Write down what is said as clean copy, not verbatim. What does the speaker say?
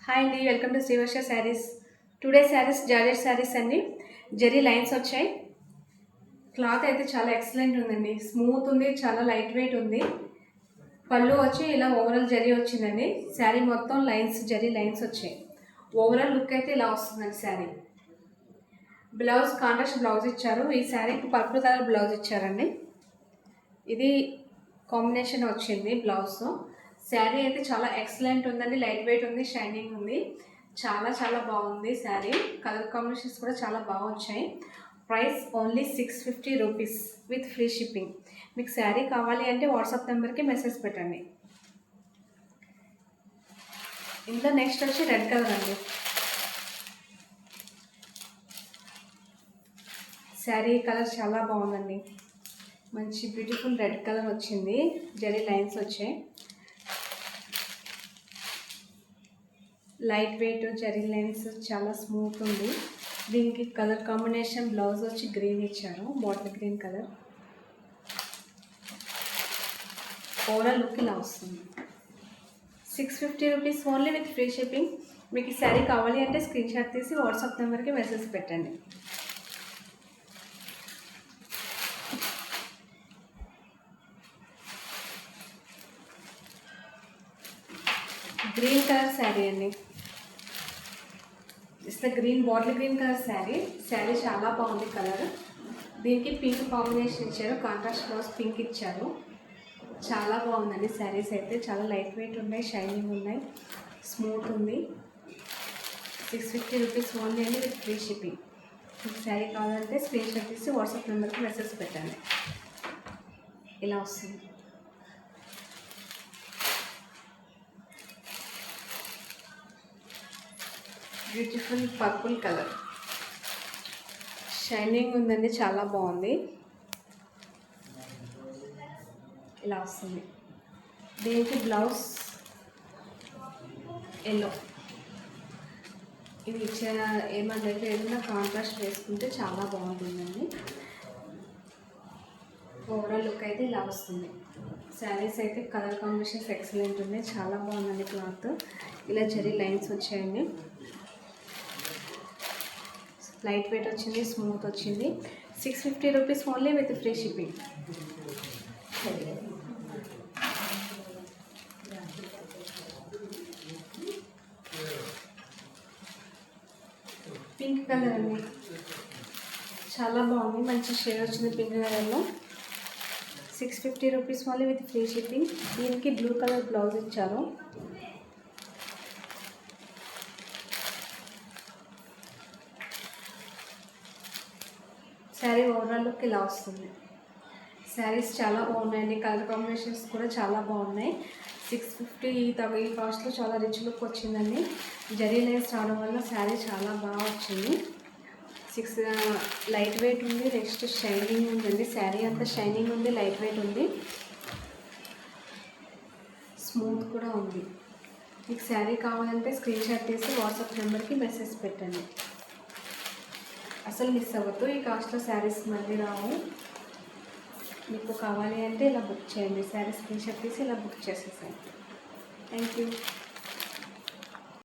Hi అండి, welcome to Srivarsha saris. Today saris georgette saris అండి. Zari lines వచ్చాయి. క్లాత్ అయితే చాలా ఎక్సలెంట్ ఉందండి. స్మూత్ ఉంది, చాలా లైట్ వెయిట్ ఉంది. పళ్ళు వచ్చి ఇలా ఓవరాల్ జరీ వచ్చిందండి. శారీ మొత్తం లైన్స్, జరీ లైన్స్ వచ్చాయి. ఓవరాల్ లుక్ అయితే ఇలా వస్తుందండి శారీ. బ్లౌజ్ కాంట్రాస్ట్ బ్లౌజ్ ఇచ్చారు. ఈ శారీకి పర్పుల్ కలర్ బ్లౌజ్ ఇచ్చారండి. ఇది కాంబినేషన్ వచ్చింది బ్లౌజ్. శారీ అయితే చాలా ఎక్సలెంట్ ఉందండి. లైట్ వెయిట్ ఉంది, షైనింగ్ ఉంది. చాలా చాలా బాగుంది శారీ. కలర్ కాంబినేషన్స్ కూడా చాలా బాగా వచ్చాయి. Price only 650 rupees with free shipping. మీకు శారీ కావాలి అంటే వాట్సాప్ నెంబర్కి మెసేజ్ పెట్టండి. ఇందులో నెక్స్ట్ వచ్చి రెడ్ కలర్ అండి. శారీ కలర్ చాలా బాగుందండి. మంచి బ్యూటిఫుల్ రెడ్ కలర్ వచ్చింది. జరీ లైన్స్ వచ్చాయి. లైట్ వెయిట్ జరీ లైన్స్, చాలా స్మూత్ ఉంది. దీనికి కలర్ కాంబినేషన్ బ్లౌజ్ వచ్చి గ్రీన్ ఇచ్చారు, bottle green colour. Overall look ఇలా వస్తుంది. 650 rupees only with free shipping. మీకు ఈ శారీ కావాలి అంటే స్క్రీన్ షాట్ తీసి వాట్సాప్ నెంబర్కి మెసేజ్ పెట్టండి. గ్రీన్ కలర్ శారీ అండి. It's the green bottle green colour sari. Sari చాలా బాగుంది కలర్. దీనికి పింక్ కాంబినేషన్ ఇచ్చారు. కాంట్రాస్ట్ బ్లౌజ్ పింక్ ఇచ్చారు. చాలా బాగుందండి శారీస్ అయితే. చాలా లైట్ వెయిట్ ఉన్నాయి, షైనింగ్ ఉన్నాయి, స్మూత్ ఉంది. 650 రూపీస్ ఓన్లీ అండి విత్ ఫ్రీ షిప్పింగ్. మీకు శారీ కావాలంటే స్క్రీన్ షాట్ తీసి వాట్సాప్ నెంబర్కి మెసేజ్ పెట్టండి. ఇలా వస్తుంది. బ్యూటిఫుల్ పర్పుల్ కలర్, షైనింగ్ ఉందండి, చాలా బాగుంది. ఇలా వస్తుంది. దీనికి బ్లౌజ్ ఎల్లో. ఇది ఇచ్చే ఏమంటే ఏదైనా కాంట్రాస్ట్ వేసుకుంటే చాలా బాగుంటుందండి. ఓవరాల్ లుక్ అయితే ఇలా వస్తుంది. శారీస్ అయితే కలర్ కాంబినేషన్స్ ఎక్సలెంట్ ఉన్నాయి. చాలా బాగుందండి క్లాత్. ఇలా జరీ లైన్స్ వచ్చాయండి. లైట్ వెయిట్ వచ్చింది, స్మూత్ వచ్చింది. 650 rupees only with free shipping. Pink colour అండి, చాలా బాగుంది. మంచి షేడ్ వచ్చింది పింక్ కలర్లో. 650 rupees only with free shipping. దీనికి బ్లూ కలర్ బ్లౌజ్ ఇచ్చారు. శారీ ఓవరాల్ లుక్ ఇలా వస్తుంది. శారీస్ చాలా బాగున్నాయండి. కలర్ కాంబినేషన్స్ కూడా చాలా బాగున్నాయి. 650 ఈ కాస్ట్లో చాలా రిచ్ లుక్ వచ్చిందండి. జరీ లైన్స్ రావడం వల్ల శారీ చాలా బాగా వచ్చింది. లైట్ వెయిట్ ఉంది, నెక్స్ట్ షైనింగ్ ఉందండి. శారీ అంతా షైనింగ్ ఉంది, లైట్ వెయిట్ ఉంది, స్మూత్ కూడా ఉంది. మీకు శారీ కావాలంటే స్క్రీన్ షాట్ తీసి వాట్సాప్ నెంబర్కి మెసేజ్ పెట్టండి. అసలు మిస్ అవ్వద్దు. ఈ కాస్ట్లో శారీస్ మళ్ళీ రావు. మీకు కావాలి అంటే ఇలా బుక్ చేయండి. శారీ స్క్రీన్ షాట్ తీసి ఇలా బుక్ చేసేసాను. Thank you.